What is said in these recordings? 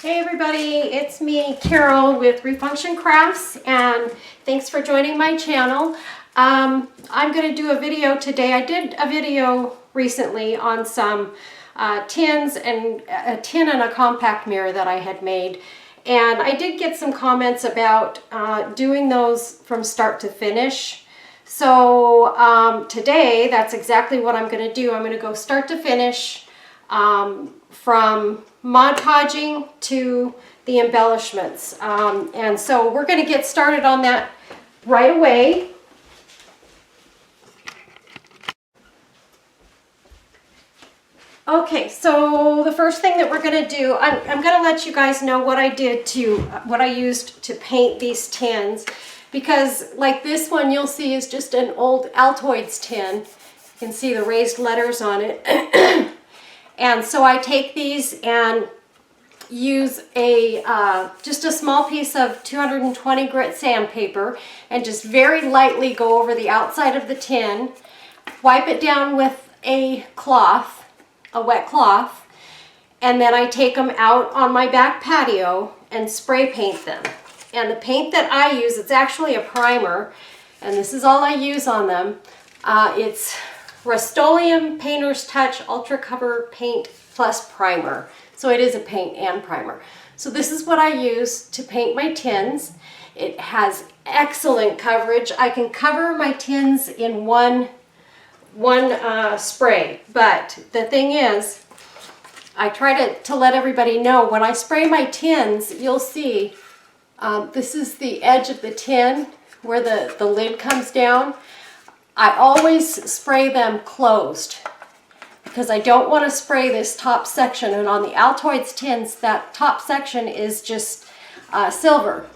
Hey everybody, it's me, Carol with Refunction Crafts, and thanks for joining my channel. I'm going to do a video today. I did a video recently on some tins and a tin and a compact mirror that I had made, and I did get some comments about doing those from start to finish. So today, that's exactly what I'm going to do. I'm going to go start to finish from Mod Podging to the embellishments. And so we're going to get started on that right away. Okay, so the first thing that we're going to do, I'm going to let you guys know what I used to paint these tins, because like this one you'll see is just an old Altoids tin. You can see the raised letters on it. And so I take these and use just a small piece of 220 grit sandpaper and just very lightly go over the outside of the tin, wipe it down with a cloth, a wet cloth, and then I take them out on my back patio and spray paint them. And the paint that I use, it's actually a primer, and this is all I use on them. It's Rust-Oleum Painter's Touch Ultra Cover Paint Plus Primer. So it is a paint and primer. So this is what I use to paint my tins. It has excellent coverage. I can cover my tins in one spray. But the thing is, I try to let everybody know when I spray my tins, you'll see this is the edge of the tin where the lid comes down. I always spray them closed because I don't want to spray this top section, and on the Altoids tins that top section is just silver.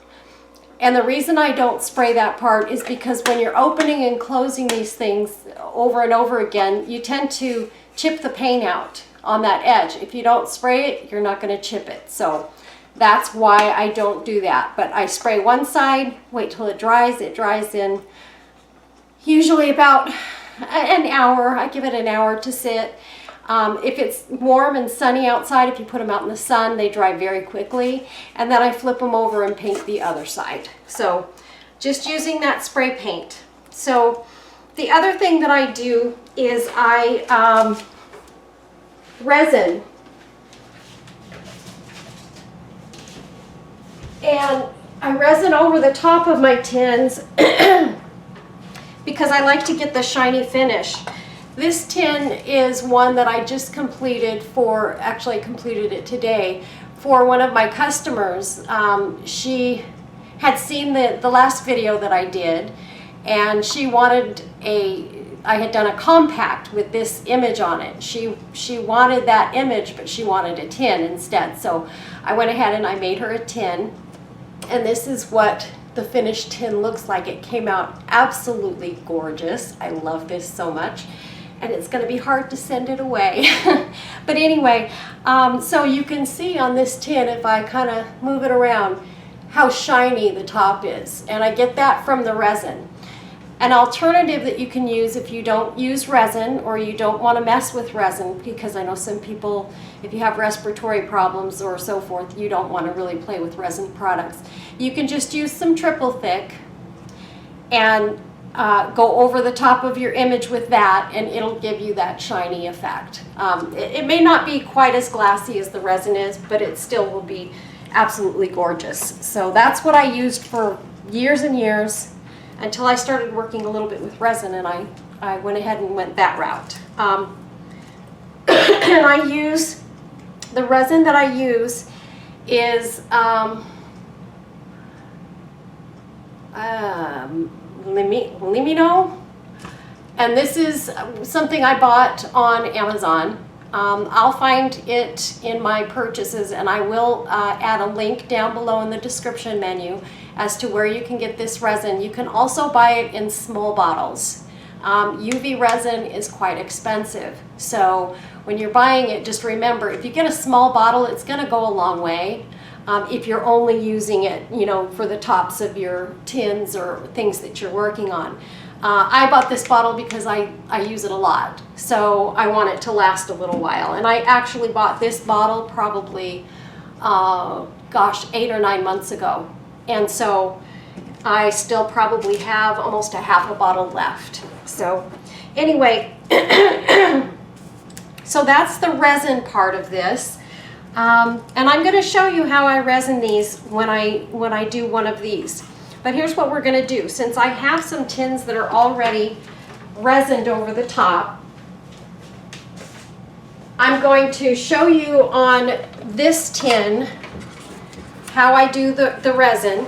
And the reason I don't spray that part is because when you're opening and closing these things over and over again, you tend to chip the paint out on that edge. If you don't spray it, you're not going to chip it. So that's why I don't do that. But I spray one side, wait till it dries. It dries in usually about an hour. I give it an hour to sit. If it's warm and sunny outside, if you put them out in the sun, they dry very quickly. And then I flip them over and paint the other side. So just using that spray paint. So the other thing that I do is I resin. And I resin over the top of my tins because I like to get the shiny finish. This tin is one that I just completed actually completed it today for one of my customers. She had seen the last video that I did, and she wanted I had done a compact with this image on it. She wanted that image, but she wanted a tin instead. So I went ahead and I made her a tin, and this is what the finished tin looks like. It came out absolutely gorgeous. I love this so much, and it's going to be hard to send it away. But anyway, so you can see on this tin, if I kind of move it around, how shiny the top is, and I get that from the resin. An alternative that you can use if you don't use resin or you don't want to mess with resin, because I know some people, if you have respiratory problems or so forth, you don't want to really play with resin products. You can just use some triple thick and go over the top of your image with that, and it'll give you that shiny effect. It may not be quite as glassy as the resin is, but it still will be absolutely gorgeous. So that's what I used for years and years, until I started working a little bit with resin, and I went ahead and went that route. And I use, the resin that I use is Limino, and this is something I bought on Amazon. I'll find it in my purchases, and I will add a link down below in the description menu as to where you can get this resin. You can also buy it in small bottles. UV resin is quite expensive, so when you're buying it, just remember, if you get a small bottle, it's going to go a long way. If you're only using it, for the tops of your tins or things that you're working on. I bought this bottle because I use it a lot, so I want it to last a little while. And I actually bought this bottle probably gosh, 8 or 9 months ago. And so I still probably have almost a half a bottle left. So anyway, so that's the resin part of this. And I'm going to show you how I resin these when I do one of these. But here's what we're going to do. Since I have some tins that are already resined over the top, I'm going to show you on this tin how I do the resin.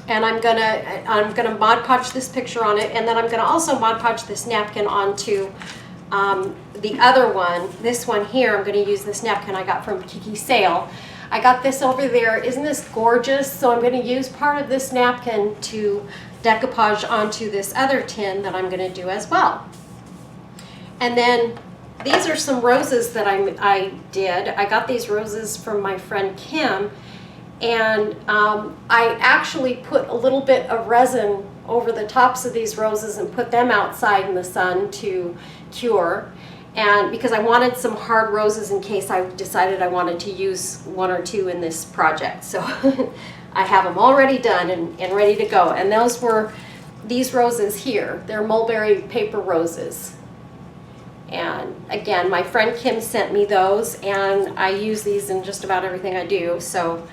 And I'm gonna Mod Podge this picture on it, and then I'm gonna also Mod Podge this napkin onto the other one. This one here, I'm gonna use this napkin I got from Kiki sale. I got this over there. Isn't this gorgeous? So I'm gonna use part of this napkin to decoupage onto this other tin that I'm gonna do as well. And then these are some roses that I did. I got these roses from my friend Kim. And I actually put a little bit of resin over the tops of these roses and put them outside in the sun to cure. And because I wanted some hard roses in case I decided I wanted to use 1 or 2 in this project. So I have them already done and ready to go. And those were these roses here. They're mulberry paper roses. And again, my friend Kim sent me those, and I use these in just about everything I do. So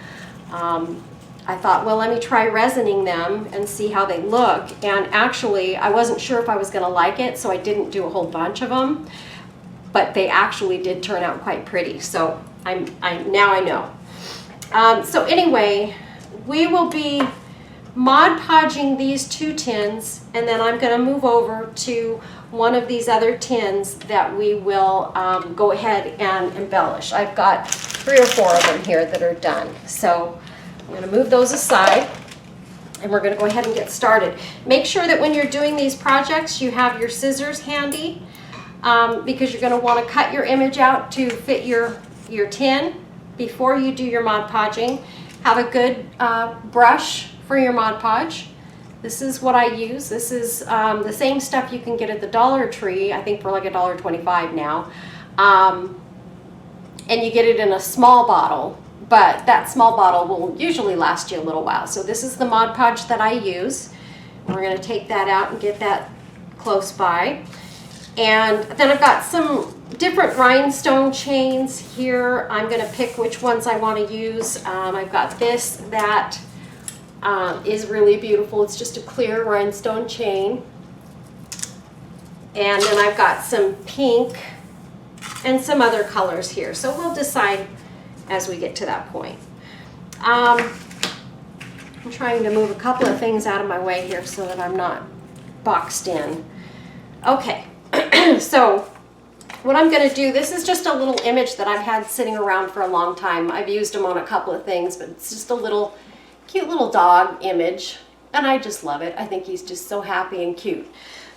I thought, well, let me try resining them and see how they look. And actually, I wasn't sure if I was going to like it, so I didn't do a whole bunch of them. But they actually did turn out quite pretty. So now I know. So anyway, we will be Mod Podging these 2 tins, and then I'm going to move over to one of these other tins that we will go ahead and embellish. I've got 3 or 4 of them here that are done. So I'm going to move those aside, and we're going to go ahead and get started. Make sure that when you're doing these projects, you have your scissors handy, because you're going to want to cut your image out to fit your tin before you do your Mod Podging. Have a good brush for your Mod Podge. This is what I use. This is the same stuff you can get at the Dollar Tree, I think for like $1.25 now. And you get it in a small bottle, but that small bottle will usually last you a little while. So this is the Mod Podge that I use. We're going to take that out and get that close by. And then I've got some different rhinestone chains here. I'm going to pick which ones I want to use. I've got this that is really beautiful. It's just a clear rhinestone chain. And then I've got some pink and some other colors here. So we'll decide as we get to that point. I'm trying to move a couple of things out of my way here so that I'm not boxed in. Okay, so what I'm going to do, this is just a little image that I've had sitting around for a long time. I've used them on a couple of things, but it's just a little cute little dog image, and I just love it. I think he's just so happy and cute.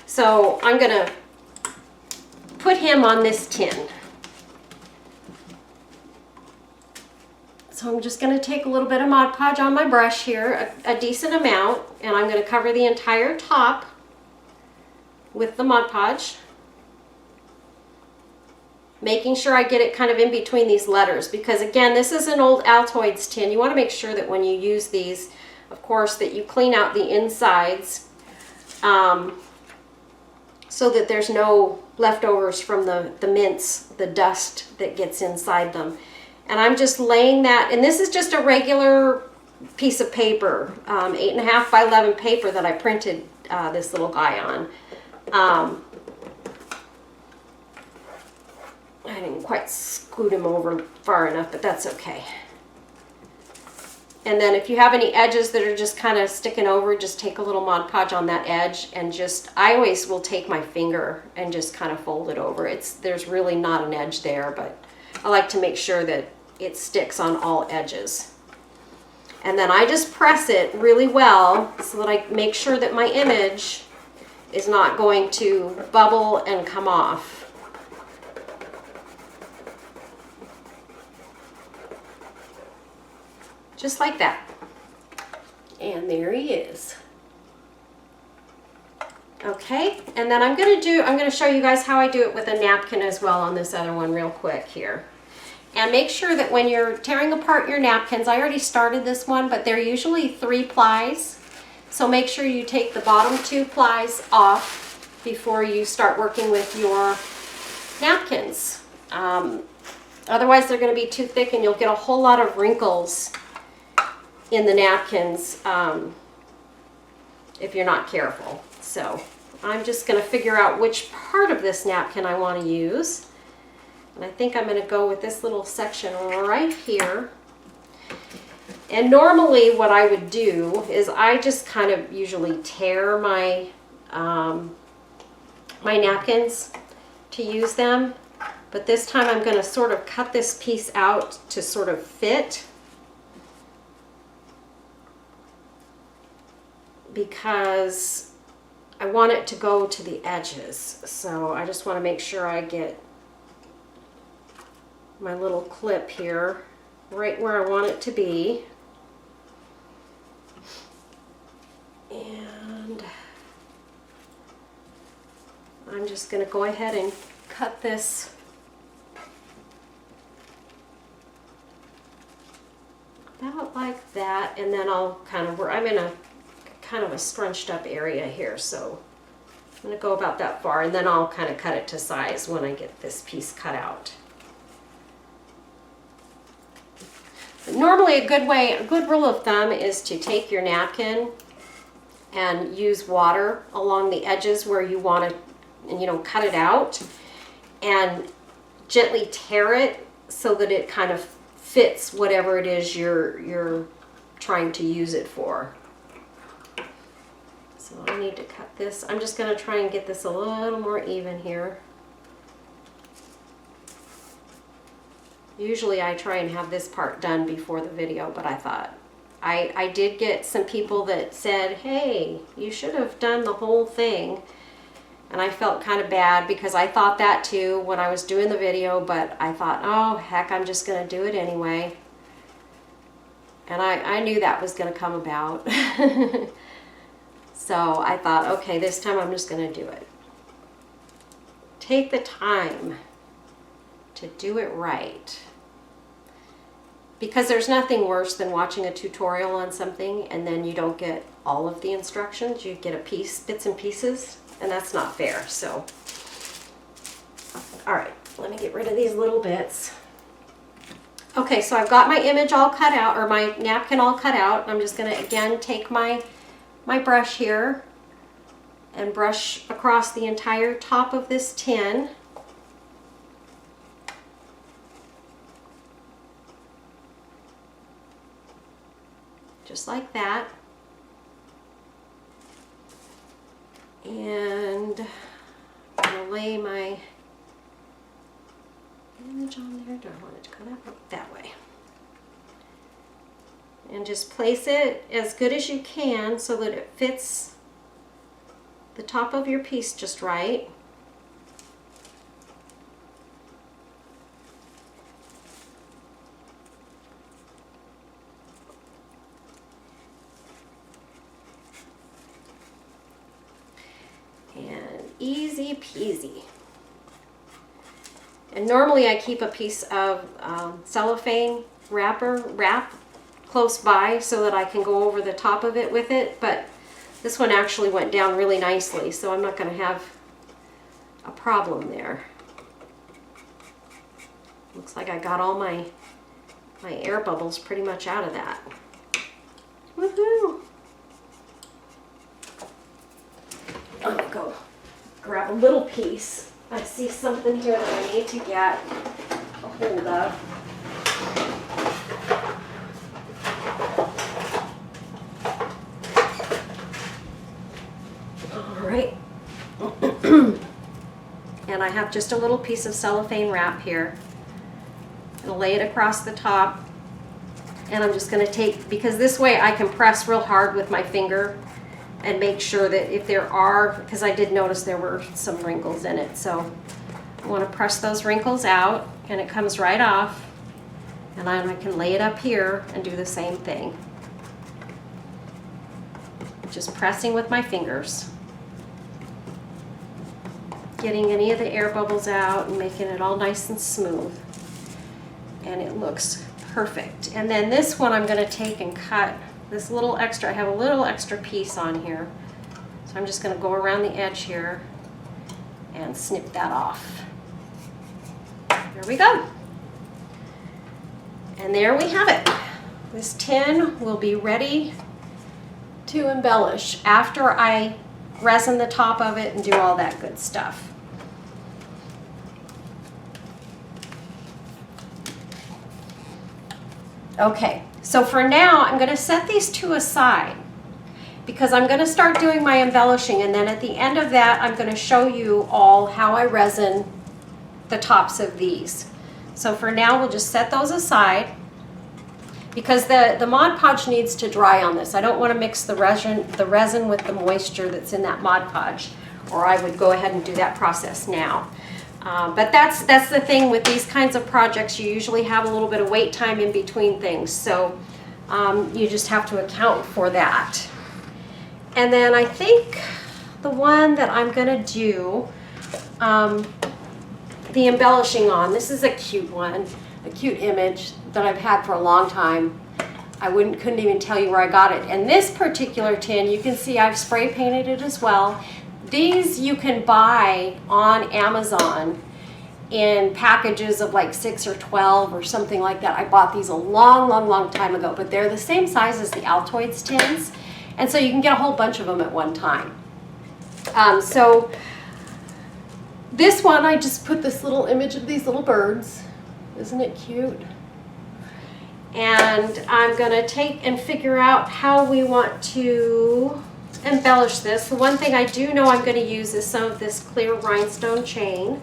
So I'm going to put him on this tin. So I'm just going to take a little bit of Mod Podge on my brush here, a decent amount, and I'm going to cover the entire top with the Mod Podge, making sure I get it kind of in between these letters, because again, this is an old Altoids tin. You want to make sure that when you use these, of course, that you clean out the insides so that there's no leftovers from the mints, the dust that gets inside them. And I'm just laying that, and this is just a regular piece of paper, 8.5 by 11 paper that I printed this little guy on. I didn't quite scoot him over far enough, but that's okay. And then if you have any edges that are just kind of sticking over, just take a little Mod Podge on that edge, and just, I always will take my finger and just kind of fold it over. There's really not an edge there, but I like to make sure that it sticks on all edges. And then I just press it really well so that I make sure that my image is not going to bubble and come off. Just like that. And there he is. Okay, and then I'm going to show you guys how I do it with a napkin as well on this other one real quick here. And make sure that when you're tearing apart your napkins, I already started this one, but they're usually 3 plies. So make sure you take the bottom 2 plies off before you start working with your napkins. Otherwise they're going to be too thick and you'll get a whole lot of wrinkles in the napkins if you're not careful. So I'm just going to figure out which part of this napkin I want to use. And I think I'm going to go with this little section right here. And normally what I would do is I just kind of usually tear my my napkins to use them. But this time I'm going to sort of cut this piece out to sort of fit, because I want it to go to the edges. So I just want to make sure I get my little clip here right where I want it to be. And I'm just going to go ahead and cut this about like that, and then I'll kind of, I'm in a kind of a scrunched up area here, so I'm going to go about that far, and then I'll kind of cut it to size when I get this piece cut out. But normally a good rule of thumb is to take your napkin and use water along the edges where you want to, cut it out, and gently tear it so that it kind of fits whatever it is you're trying to use it for. So I need to cut this. I'm just going to try and get this a little more even here. Usually I try and have this part done before the video, but I thought I did get some people that said, hey, you should have done the whole thing. And I felt kind of bad because I thought that too when I was doing the video, but I thought, oh, heck, I'm just going to do it anyway. And I knew that was going to come about. So I thought, okay, this time I'm just going to do it. Take the time to do it right. Because there's nothing worse than watching a tutorial on something and then you don't get all of the instructions. You get a piece, bits and pieces, and that's not fair. So, all right, let me get rid of these little bits. Okay, so I've got my image all cut out, or my napkin all cut out. I'm just going to, again, take my brush here and brush across the entire top of this tin. Just like that. And I'm going to lay my image on there. Do I want it to go that way? And just place it as good as you can so that it fits the top of your piece just right. And easy peasy. And normally I keep a piece of cellophane wrap close by so that I can go over the top of it with it, but this one actually went down really nicely, so I'm not going to have a problem there. Looks like I got all my air bubbles pretty much out of that. Woohoo! I'm going to go grab a little piece. I see something here that I need to get a hold of. Alright. And I have just a little piece of cellophane wrap here. I'm going to lay it across the top. And I'm just going to take, because this way I can press real hard with my finger and make sure that if there are, because I did notice there were some wrinkles in it, so I want to press those wrinkles out, and it comes right off, and I can lay it up here and do the same thing. Just pressing with my fingers, getting any of the air bubbles out and making it all nice and smooth. and it looks perfect. And then this one I'm going to take and cut this little extra. I have a little extra piece on here, so I'm just going to go around the edge here and snip that off. There we go. And there we have it. This tin will be ready to embellish after I resin the top of it and do all that good stuff. Okay, so for now I'm going to set these two aside because I'm going to start doing my embellishing, and then at the end of that I'm going to show you all how I resin the tops of these. So for now we'll just set those aside because the Mod Podge needs to dry on this. I don't want to mix the resin with the moisture that's in that Mod Podge, or I would go ahead and do that process now. But that's the thing with these kinds of projects. You usually have a little bit of wait time in between things, so you just have to account for that. And then I think the one that I'm going to do the embellishing on, this is a cute one, a cute image that I've had for a long time. I couldn't even tell you where I got it. And this particular tin, you can see I've spray painted it as well. These you can buy on Amazon in packages of like 6 or 12 or something like that. I bought these a long time ago, but they're the same size as the Altoids tins, and so you can get a whole bunch of them at one time. So this one, I just put this little image of these little birds. Isn't it cute? And I'm going to take and figure out how we want to embellish this. The one thing I do know I'm going to use is some of this clear rhinestone chain,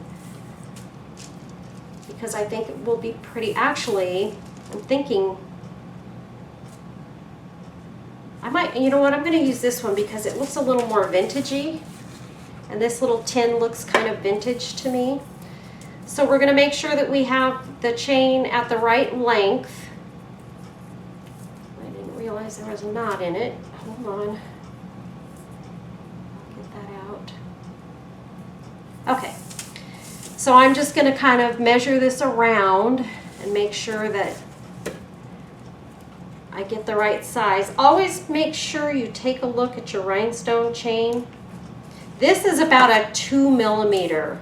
because I think it will be pretty. Actually, I'm thinking I might, you know what, I'm going to use this one because it looks a little more vintagey, and this little tin looks kind of vintage to me. So we're going to make sure that we have the chain at the right length. I didn't realize there was a knot in it. Hold on. Get that out. Okay. So I'm just going to kind of measure this around and make sure that I get the right size. Always make sure you take a look at your rhinestone chain. This is about a 2 millimeter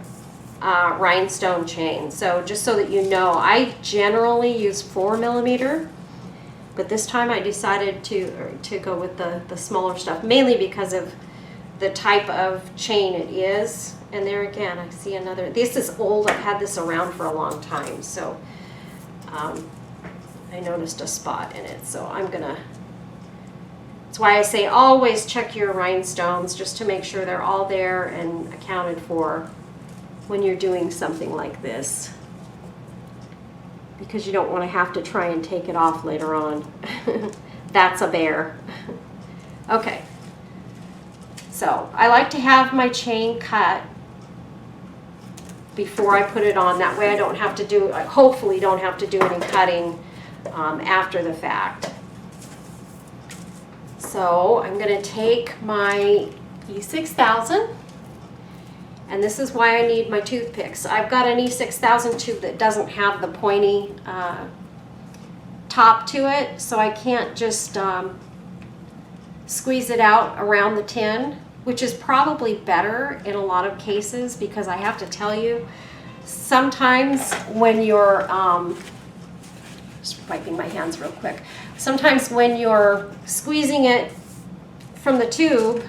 rhinestone chain. So just so that you know, I generally use 4 millimeter, but this time I decided to go with the smaller stuff, mainly because of the type of chain it is. And there again, I see another. This is old. I've had this around for a long time, so I noticed a spot in it. So I'm gonna. That's why I say always check your rhinestones, just to make sure they're all there and accounted for when you're doing something like this, because you don't want to have to try and take it off later on. That's a bear. Okay, so I like to have my chain cut before I put it on. That way I don't have to do, I hopefully don't have to do any cutting after the fact. So I'm going to take my E6000, and this is why I need my toothpicks. I've got an E6000 tube that doesn't have the pointy top to it, so I can't just squeeze it out around the tin, which is probably better in a lot of cases, because I have to tell you, sometimes when you're, just wiping my hands real quick, sometimes when you're squeezing it from the tube,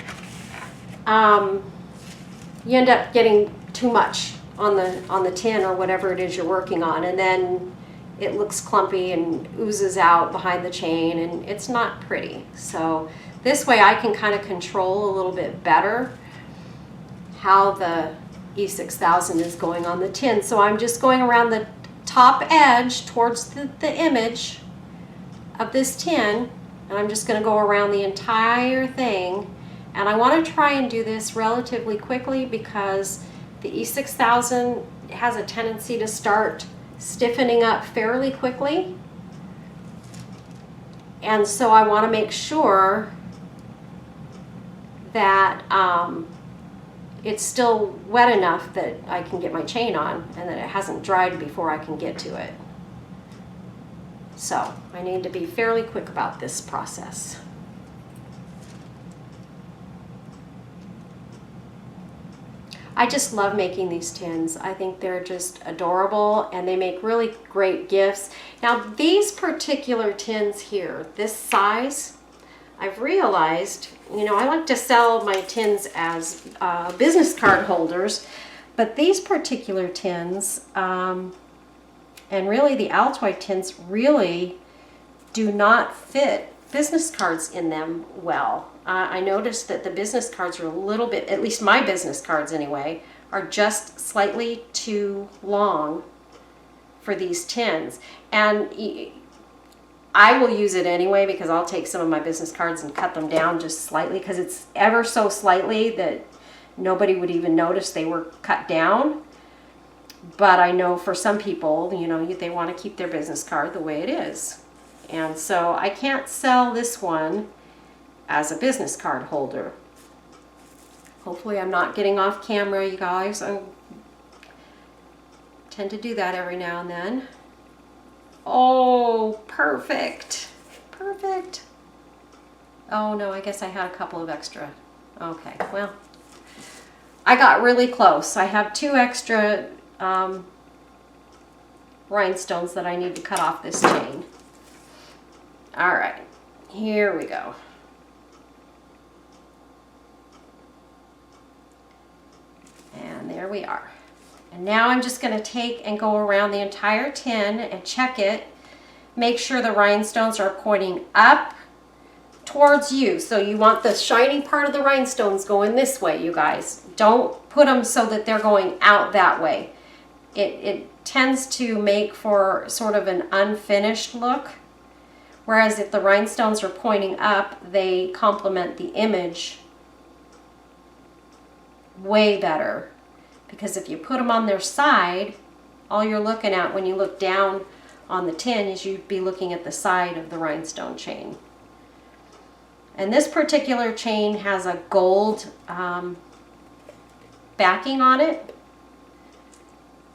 you end up getting too much on the tin or whatever it is you're working on, and then it looks clumpy and oozes out behind the chain, and it's not pretty. So this way I can kind of control a little bit better how the E6000 is going on the tin. So I'm just going around the top edge towards the image of this tin, and I'm just going to go around the entire thing. And I want to try and do this relatively quickly because the E6000 has a tendency to start stiffening up fairly quickly. And so I want to make sure that it's still wet enough that I can get my chain on and that it hasn't dried before I can get to it. So I need to be fairly quick about this process. I just love making these tins. I think they're just adorable and they make really great gifts. Now these particular tins here, this size, I've realized, you know, I like to sell my tins as business card holders, but these particular tins, and really the Altoid tins really do not fit business cards in them well. I noticed that the business cards are a little bit, at least my business cards anyway, are just slightly too long for these tins. And I will use it anyway because I'll take some of my business cards and cut them down just slightly because it's ever so slightly that nobody would even notice they were cut down. But I know for some people, you know, they want to keep their business card the way it is. And so I can't sell this one as a business card holder. Hopefully I'm not getting off camera, you guys. I tend to do that every now and then. Oh, perfect. Perfect. Oh no, I guess I had a couple of extra. Okay, well, I got really close. I have 2 extra rhinestones that I need to cut off this chain. All right, here we go. And there we are. And now I'm just going to take and go around the entire tin and check it. Make sure the rhinestones are pointing up towards you. So you want the shiny part of the rhinestones going this way, you guys. Don't put them so that they're going out that way. It tends to make for sort of an unfinished look. Whereas if the rhinestones are pointing up, they complement the image way better. Because if you put them on their side, all you're looking at when you look down on the tin is you'd be looking at the side of the rhinestone chain. And this particular chain has a gold backing on it.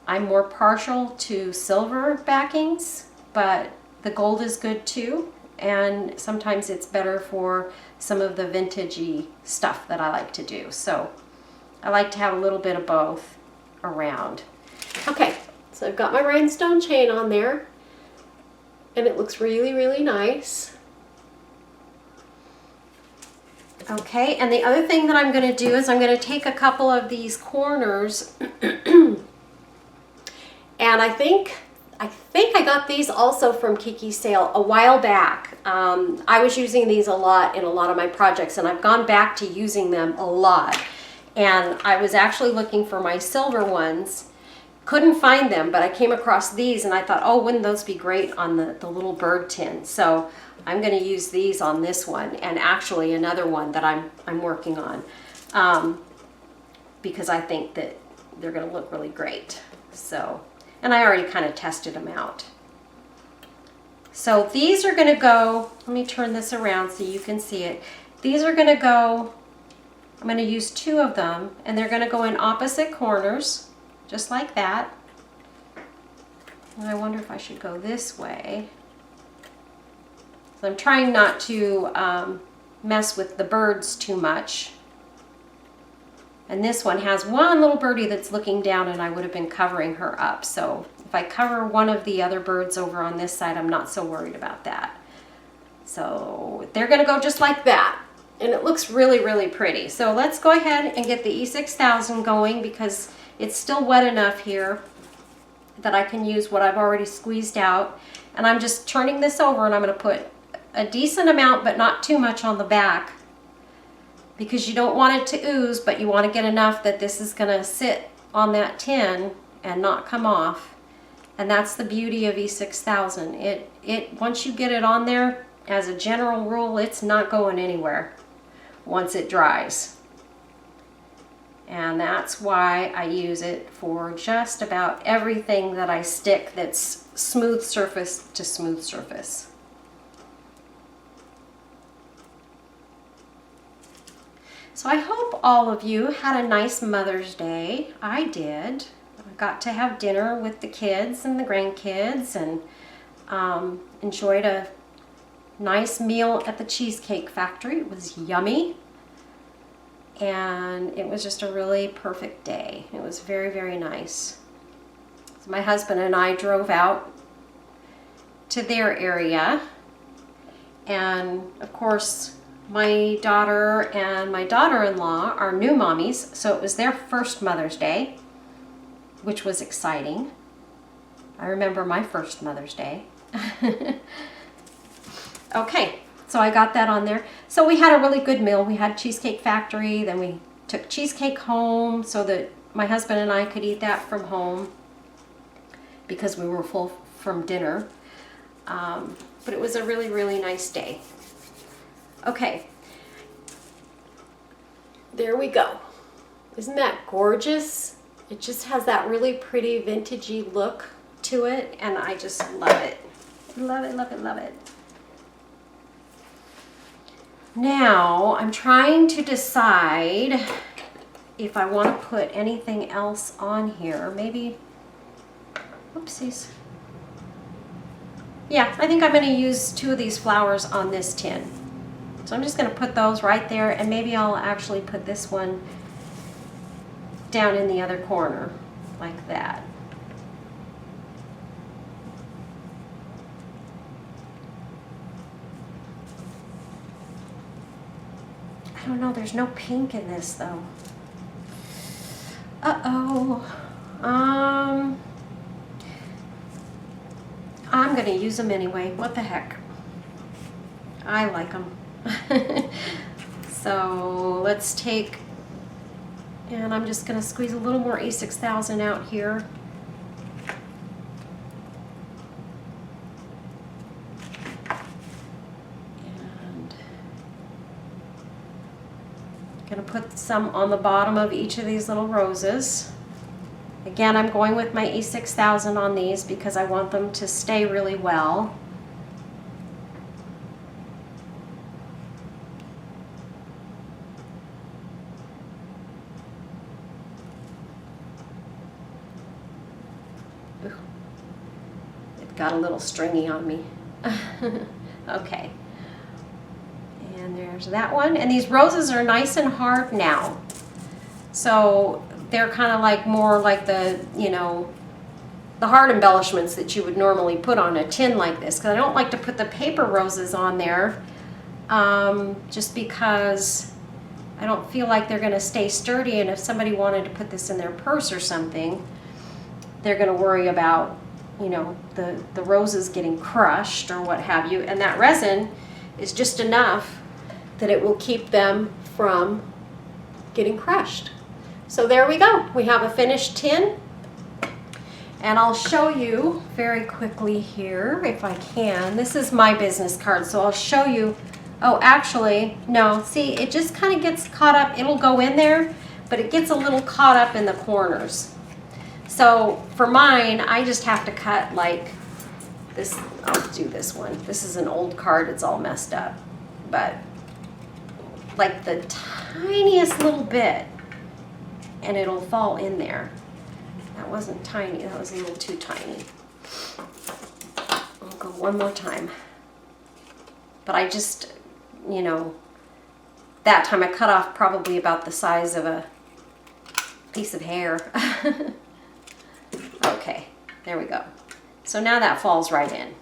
I'm more partial to silver backings, but the gold is good too. And sometimes it's better for some of the vintagey stuff that I like to do. So I like to have a little bit of both around. Okay, so I've got my rhinestone chain on there and it looks really, really nice. Okay, and the other thing that I'm going to do is I'm going to take a couple of these corners and I think I got these also from Kiki's sale a while back. I was using these a lot in a lot of my projects and I've gone back to using them a lot. And I was actually looking for my silver ones. Couldn't find them, but I came across these and I thought, oh, wouldn't those be great on the little bird tin? So I'm going to use these on this one and actually another one that I'm working on because I think that they're going to look really great. So, and I already kind of tested them out. So these are going to go, let me turn this around so you can see it. These are going to go, I'm going to use 2 of them and they're going to go in opposite corners, just like that. And I wonder if I should go this way. So I'm trying not to mess with the birds too much. And this one has one little birdie that's looking down and I would have been covering her up. So if I cover one of the other birds over on this side, I'm not so worried about that. So they're going to go just like that. And it looks really, really pretty. So let's go ahead and get the E6000 going because it's still wet enough here that I can use what I've already squeezed out. And I'm just turning this over and I'm going to put a decent amount, but not too much on the back because you don't want it to ooze, but you want to get enough that this is going to sit on that tin and not come off. And that's the beauty of E6000. Once you get it on there, as a general rule, it's not going anywhere once it dries. And that's why I use it for just about everything that I stick that's smooth surface to smooth surface. So I hope all of you had a nice Mother's Day. I did. I got to have dinner with the kids and the grandkids, and Enjoyed a nice meal at the Cheesecake Factory. It was yummy. And it was just a really perfect day. It was very, very nice. So my husband and I drove out to their area. And of course, my daughter and my daughter-in-law are new mommies. So it was their first Mother's Day, which was exciting. I remember my first Mother's Day. Okay, so I got that on there. So we had a really good meal. We had Cheesecake Factory, then we took cheesecake home so that my husband and I could eat that from home because we were full from dinner. But it was a really, really nice day. Okay, there we go. Isn't that gorgeous? It just has that really pretty vintagey look to it, and I just love it. Love it, love it, love it. Now, I'm trying to decide if I want to put anything else on here. Maybe, whoopsies. Yeah, I think I'm going to use 2 of these flowers on this tin. So I'm just going to put those right there, and maybe I'll actually put this one down in the other corner, like that. I don't know, there's no pink in this though. Uh-oh. I'm gonna use them anyway. What the heck? I like them. So let's take, and I'm just gonna squeeze a little more A6000 out here. Gonna put some on the bottom of each of these little roses. Again, I'm going with my E6000 on these because I want them to stay really well. Ooh, it got a little stringy on me. Okay. And there's that one. And these roses are nice and hard now. So they're kind of like more like the, you know, the hard embellishments that you would normally put on a tin like this. Because I don't like to put the paper roses on there just because I don't feel like they're going to stay sturdy. And if somebody wanted to put this in their purse or something, they're going to worry about, you know, the roses getting crushed or what have you. And that resin is just enough that it will keep them from getting crushed. So there we go. We have a finished tin. And I'll show you very quickly here if I can. This is my business card, so I'll show you. Oh, actually, no. See, it just kind of gets caught up. It'll go in there, but it gets a little caught up in the corners. So for mine, I just have to cut like this. I'll do this one. This is an old card. It's all messed up. But like the tiniest little bit, and it'll fall in there. That wasn't tiny, that was a little too tiny. I'll go one more time. But I just, you know, that time I cut off probably about the size of a piece of hair. Okay, there we go. So now that falls right in.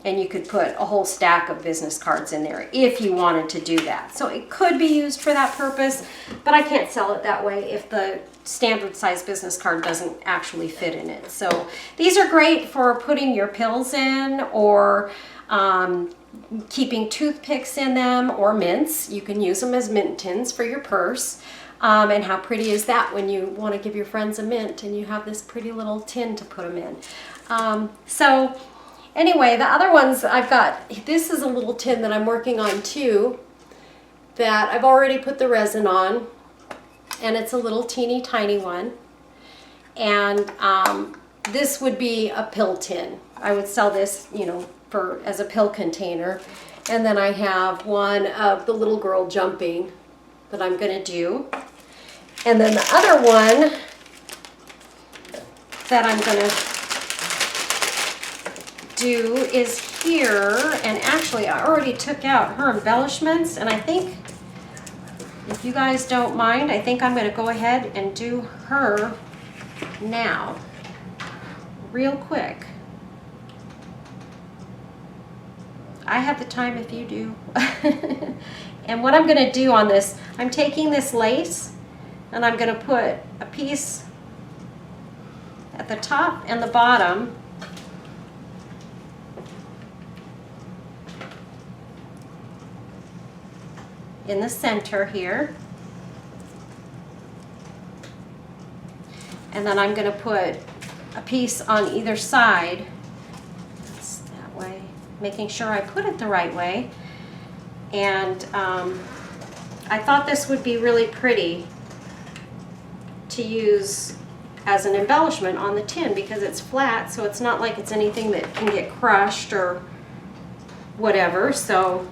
And you could put a whole stack of business cards in there if you wanted to do that. So it could be used for that purpose, but I can't sell it that way if the standard size business card doesn't actually fit in it. So these are great for putting your pills in, or keeping toothpicks in them, or mints. You can use them as mint tins for your purse. And how pretty is that when you want to give your friends a mint and you have this pretty little tin to put them in. So anyway, the other ones I've got, this is a little tin that I'm working on too, that I've already put the resin on, and it's a little teeny tiny one. And this would be a pill tin. I would sell this, you know, as a pill container. And then I have one of the little girl jumping that I'm going to do. And then the other one that I'm going to do is here, and actually I already took out her embellishments, and I think, if you guys don't mind, I think I'm going to go ahead and do her now, real quick. I have the time if you do. And what I'm going to do on this, I'm taking this lace and I'm going to put a piece at the top and the bottom. In the center here. And then I'm going to put a piece on either side. That's that way. Making sure I put it the right way. And I thought this would be really pretty to use as an embellishment on the tin because it's flat, so it's not like it's anything that can get crushed or whatever. So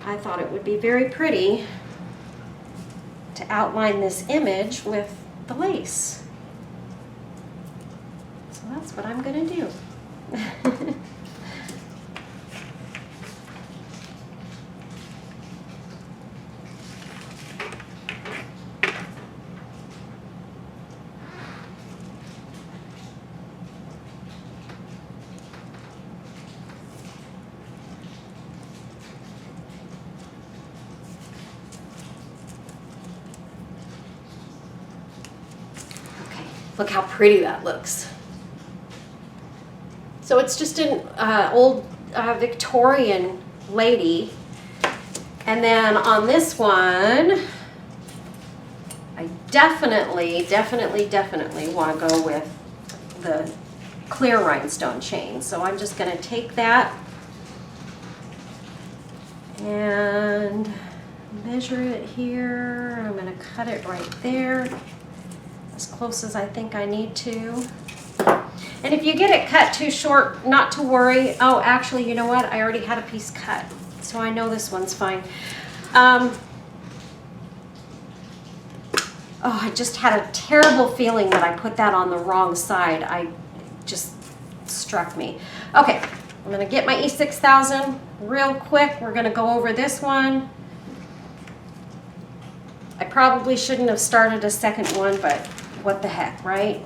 I thought it would be very pretty to outline this image with the lace. So that's what I'm going to do. Look how pretty that looks. So it's just an old Victorian lady. And then on this one, I definitely want to go with the clear rhinestone chain. So I'm just going to take that and measure it here. I'm going to cut it right there, as close as I think I need to. And if you get it cut too short, not to worry. Oh, actually, you know what? I already had a piece cut, so I know this one's fine. Oh, I just had a terrible feeling that I put that on the wrong side. I just struck me. Okay, I'm gonna get my E6000 real quick. We're gonna go over this one. I probably shouldn't have started a second one, but what the heck, right?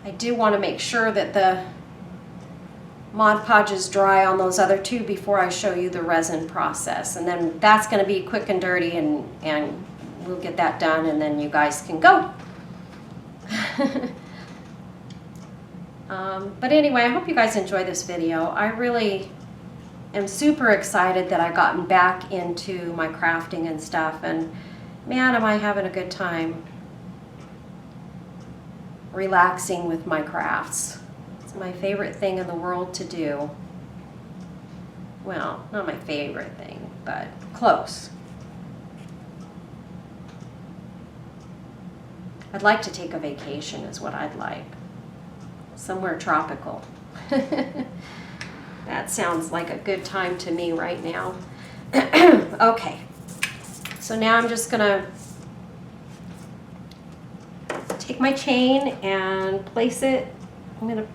I do want to make sure that the Mod Podge is dry on those other two before I show you the resin process. And then that's going to be quick and dirty, and we'll get that done, and then you guys can go. But anyway, I hope you guys enjoy this video. I really am super excited that I've gotten back into my crafting and stuff, and man, am I having a good time relaxing with my crafts. It's my favorite thing in the world to do. Well, not my favorite thing, but close. I'd like to take a vacation is what I'd like. Somewhere tropical. That sounds like a good time to me right now. Okay, so now I'm just gonna take my chain and place it. I'm gonna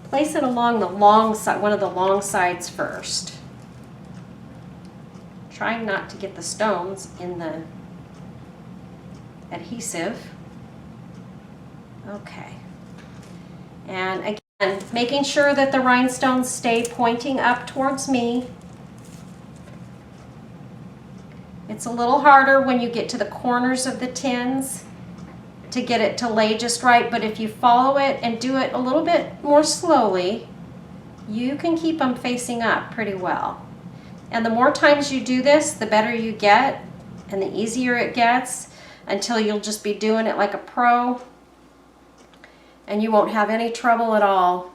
place it along the long side, one of the long sides first. Trying not to get the stones in the adhesive. Okay. And again, making sure that the rhinestones stay pointing up towards me. It's a little harder when you get to the corners of the tins to get it to lay just right, but if you follow it and do it a little bit more slowly, you can keep them facing up pretty well. And the more times you do this, the better you get and the easier it gets, until you'll just be doing it like a pro and you won't have any trouble at all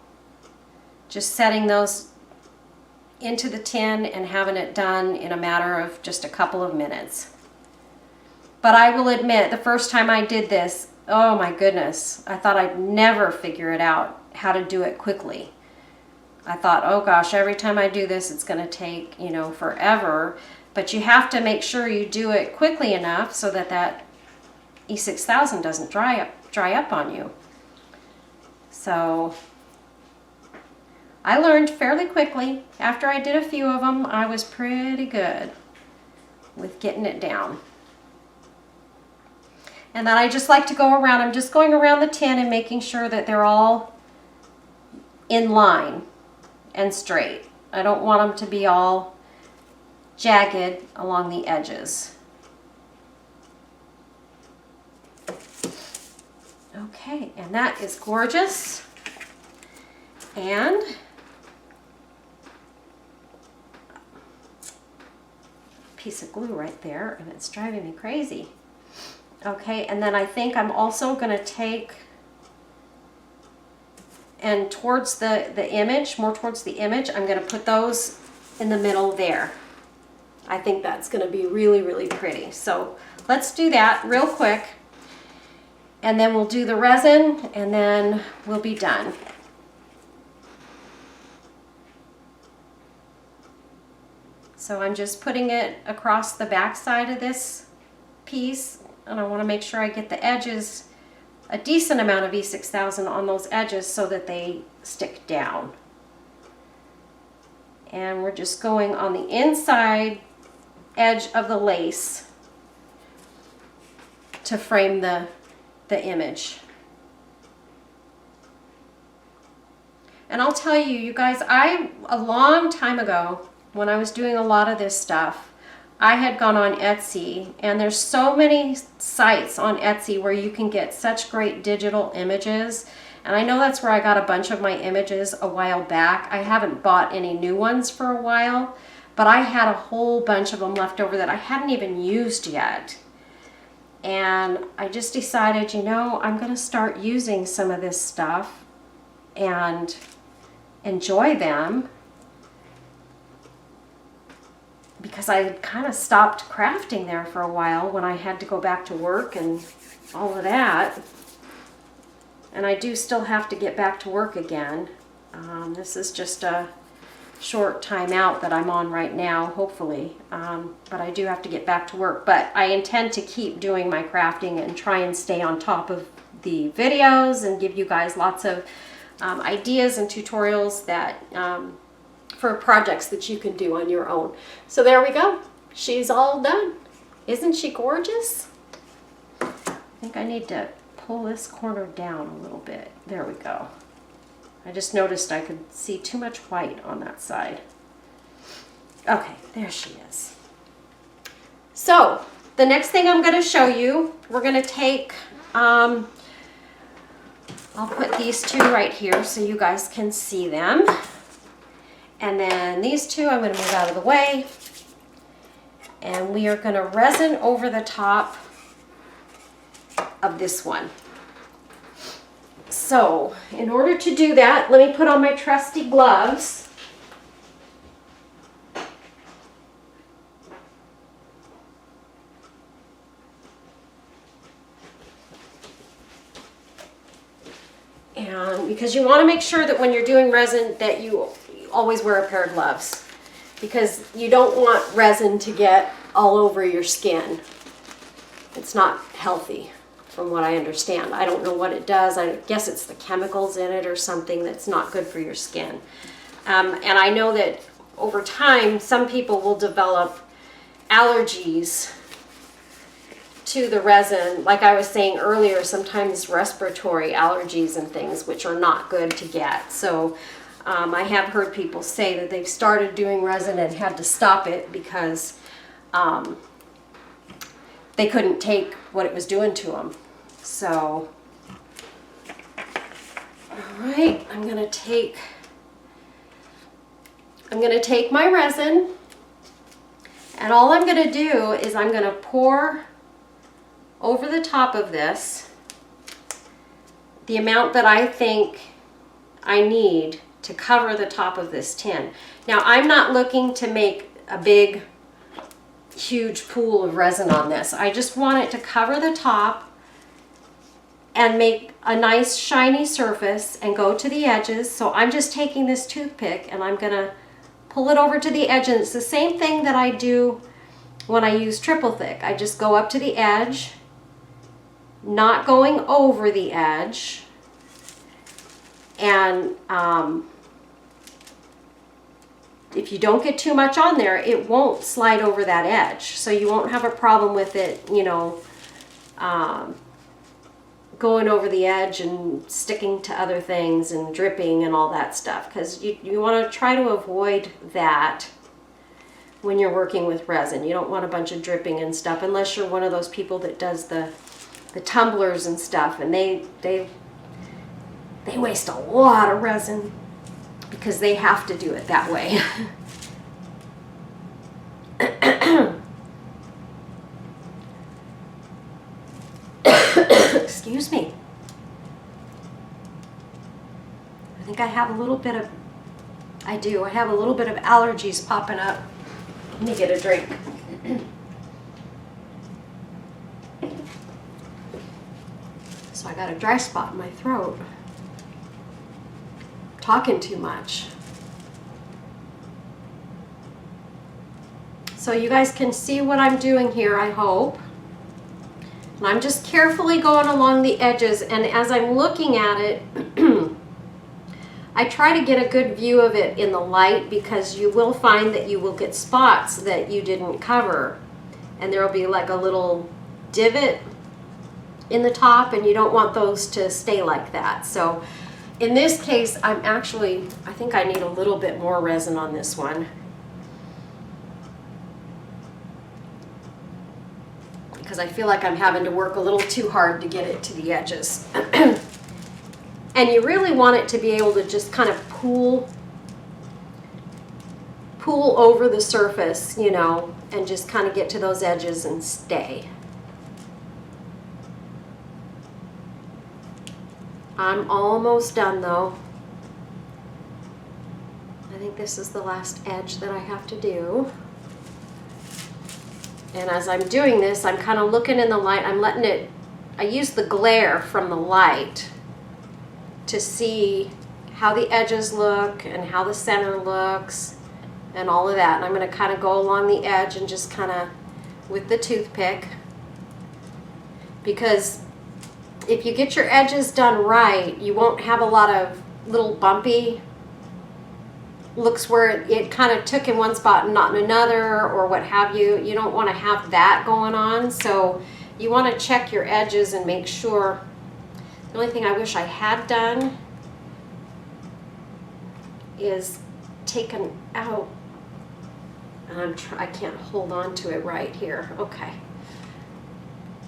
just setting those into the tin and having it done in a matter of just a couple of minutes. But I will admit, the first time I did this, oh my goodness, I thought I'd never figure it out how to do it quickly. I thought, oh gosh, every time I do this, it's going to take, you know, forever. But you have to make sure you do it quickly enough so that that E6000 doesn't dry up on you. So I learned fairly quickly. After I did a few of them, I was pretty good with getting it down. And then I just like to go around. I'm just going around the tin and making sure that they're all in line and straight. I don't want them to be all jagged along the edges. Okay, and that is gorgeous. And piece of glue right there, and it's driving me crazy. Okay, and then I think I'm also going to take and towards the image, more towards the image, I'm going to put those in the middle there. I think that's going to be really, really pretty. So let's do that real quick, and then we'll do the resin, and then we'll be done. So I'm just putting it across the back side of this piece, and I want to make sure I get the edges, a decent amount of E6000 on those edges so that they stick down. And we're just going on the inside edge of the lace to frame the image. And I'll tell you, you guys, a long time ago, when I was doing a lot of this stuff, I had gone on Etsy, and there's so many sites on Etsy where you can get such great digital images. And I know that's where I got a bunch of my images a while back. I haven't bought any new ones for a while, but I had a whole bunch of them left over that I hadn't even used yet. And I just decided, you know, I'm going to start using some of this stuff and enjoy them, because I had kind of stopped crafting there for a while when I had to go back to work and all of that. And I do still have to get back to work again. This is just a short time out that I'm on right now, hopefully. But I do have to get back to work. But I intend to keep doing my crafting and try and stay on top of the videos and give you guys lots of ideas and tutorials that for projects that you can do on your own. So there we go. She's all done. Isn't she gorgeous? I think I need to pull this corner down a little bit. There we go. I just noticed I could see too much white on that side. Okay, there she is. So the next thing I'm going to show you, we're going to take, I'll put these two right here so you guys can see them. And then these two I'm going to move out of the way. And we are going to resin over the top of this one. So in order to do that, let me put on my trusty gloves. And because you want to make sure that when you're doing resin that you always wear a pair of gloves, because you don't want resin to get all over your skin. It's not healthy from what I understand. I don't know what it does. I guess it's the chemicals in it or something that's not good for your skin. And I know that over time some people will develop allergies to the resin. Like I was saying earlier, sometimes respiratory allergies and things, which are not good to get. So I have heard people say that they've started doing resin and had to stop it because they couldn't take what it was doing to them. So, all right, I'm gonna take my resin, and all I'm gonna do is I'm gonna pour over the top of this the amount that I think I need to cover the top of this tin. Now, I'm not looking to make a big, huge pool of resin on this. I just want it to cover the top and make a nice shiny surface and go to the edges. So I'm just taking this toothpick and I'm gonna pull it over to the edge, and it's the same thing that I do when I use triple thick. I just go up to the edge, not going over the edge, and if you don't get too much on there, it won't slide over that edge. So you won't have a problem with it, you know, going over the edge and sticking to other things and dripping and all that stuff, because you want to try to avoid that when you're working with resin. You don't want a bunch of dripping and stuff, unless you're one of those people that does the tumblers and stuff, and they waste a lot of resin because they have to do it that way. Excuse me. I think I have a little bit of, I have a little bit of allergies popping up. Let me get a drink. So I got a dry spot in my throat. Talking too much. So you guys can see what I'm doing here, I hope. And I'm just carefully going along the edges, and as I'm looking at it, I try to get a good view of it in the light, because you will find that you will get spots that you didn't cover, and there will be like a little divot in the top, and you don't want those to stay like that. So in this case, I think I need a little bit more resin on this one, because I feel like I'm having to work a little too hard to get it to the edges. And you really want it to be able to just kind of pool over the surface, you know, and just kind of get to those edges and stay. I'm almost done though. I think this is the last edge that I have to do. And as I'm doing this, I'm kind of looking in the light. I use the glare from the light to see how the edges look and how the center looks and all of that. And I'm going to kind of go along the edge and just kind of with the toothpick, because if you get your edges done right, you won't have a lot of little bumpy looks where it kind of took in one spot and not in another, or what have you. You don't want to have that going on. So you want to check your edges and make sure. The only thing I wish I had done is taken out, and I can't hold on to it right here. Okay.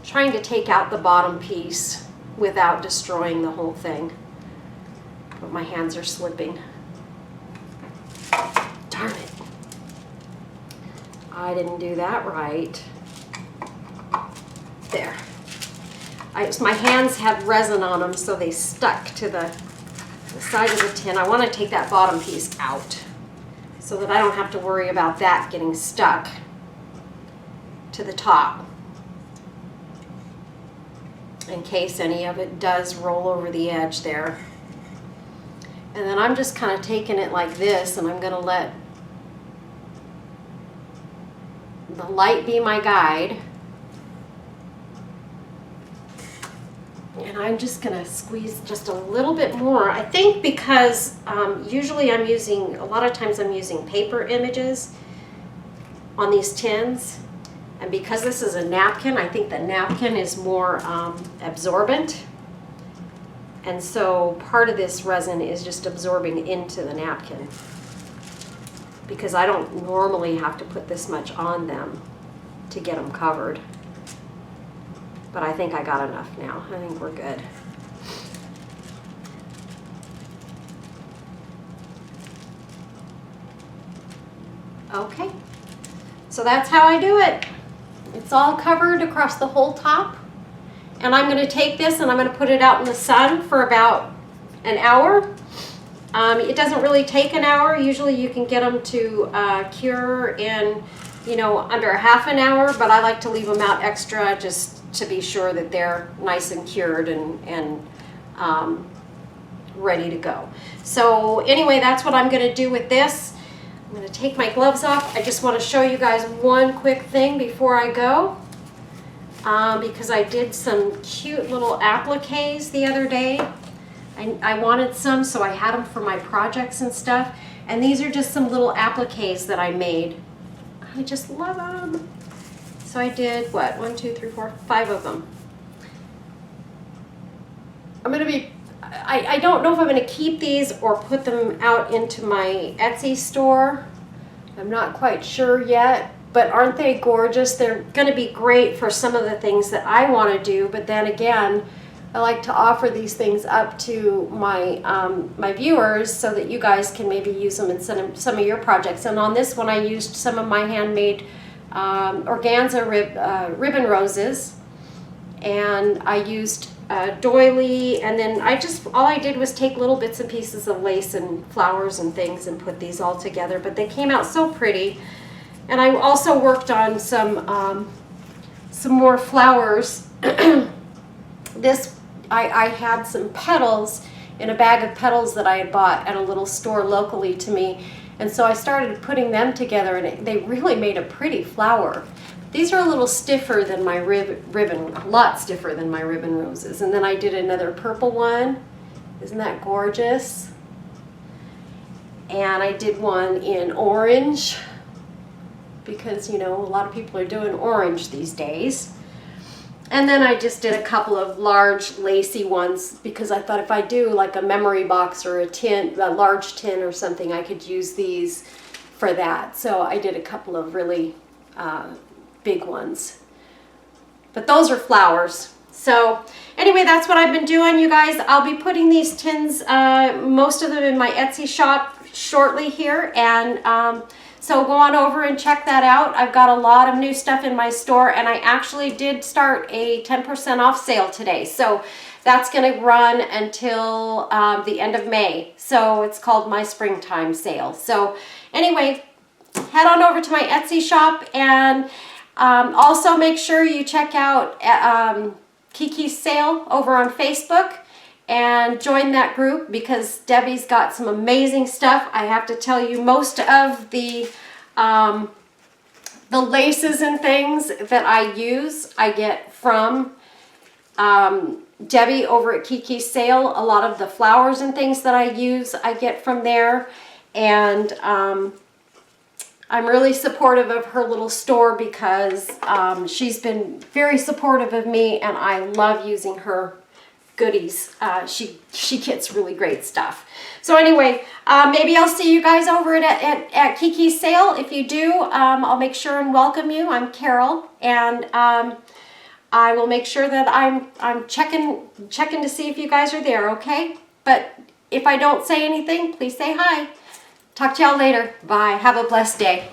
Trying to take out the bottom piece without destroying the whole thing. But my hands are slipping. Darn it. I didn't do that right. There. My hands had resin on them, so they stuck to the side of the tin. I want to take that bottom piece out so that I don't have to worry about that getting stuck to the top, in case any of it does roll over the edge there. And then I'm just kind of taking it like this, and I'm going to let the light be my guide. And I'm just going to squeeze just a little bit more. I think because usually a lot of times I'm using paper images on these tins. And because this is a napkin, I think the napkin is more absorbent. And so part of this resin is just absorbing into the napkin, because I don't normally have to put this much on them to get them covered. But I think I got enough now. I think we're good. Okay, so that's how I do it. It's all covered across the whole top. And I'm going to take this and I'm going to put it out in the sun for about an hour. It doesn't really take an hour. Usually you can get them to cure in, under a half an hour, but I like to leave them out extra just to be sure that they're nice and cured and ready to go. So anyway, that's what I'm going to do with this. I'm going to take my gloves off. I just want to show you guys one quick thing before I go, because I did some cute little appliques the other day. I wanted some, so I had them for my projects and stuff. And these are just some little appliques that I made. I just love them. So I did, what, 1, 2, 3, 4, 5 of them. I'm going to be, I don't know if I'm going to keep these or put them out into my Etsy store. I'm not quite sure yet, but aren't they gorgeous? They're going to be great for some of the things that I want to do, but then again, I like to offer these things up to my my viewers so that you guys can maybe use them in some of your projects. And on this one, I used some of my handmade organza ribbon roses, and I used doily, and then all I did was take little bits and pieces of lace and flowers and things and put these all together. But they came out so pretty. And I also worked on some more flowers. I had some petals in a bag of petals that I had bought at a little store locally to me, and so I started putting them together, and they really made a pretty flower. These are a little stiffer than my ribbon, a lot stiffer than my ribbon roses. And then I did another purple one. Isn't that gorgeous? And I did one in orange, because you know a lot of people are doing orange these days. And then I just did a couple of large lacy ones, because I thought if I do like a memory box or a large tin or something, I could use these for that. So I did a couple of really big ones. But those are flowers. So anyway, that's what I've been doing, you guys. I'll be putting these tins, most of them in my Etsy shop shortly here. And so go on over and check that out. I've got a lot of new stuff in my store, and I actually did start a 10% off sale today. So that's going to run until the end of May. So it's called my springtime sale. So anyway, head on over to my Etsy shop, and also make sure you check out Kiki's sale over on Facebook and join that group, because Debbie's got some amazing stuff. I have to tell you, most of the laces and things that I use, I get from Debbie over at Kiki's sale. A lot of the flowers and things that I use, I get from there. And I'm really supportive of her little store, because she's been very supportive of me, and I love using her goodies. She gets really great stuff. So anyway, maybe I'll see you guys over at Kiki's sale. If you do, I'll make sure and welcome you. I'm Carol, and I will make sure that I'm checking to see if you guys are there, okay? But if I don't say anything, please say hi. Talk to y'all later. Bye. Have a blessed day.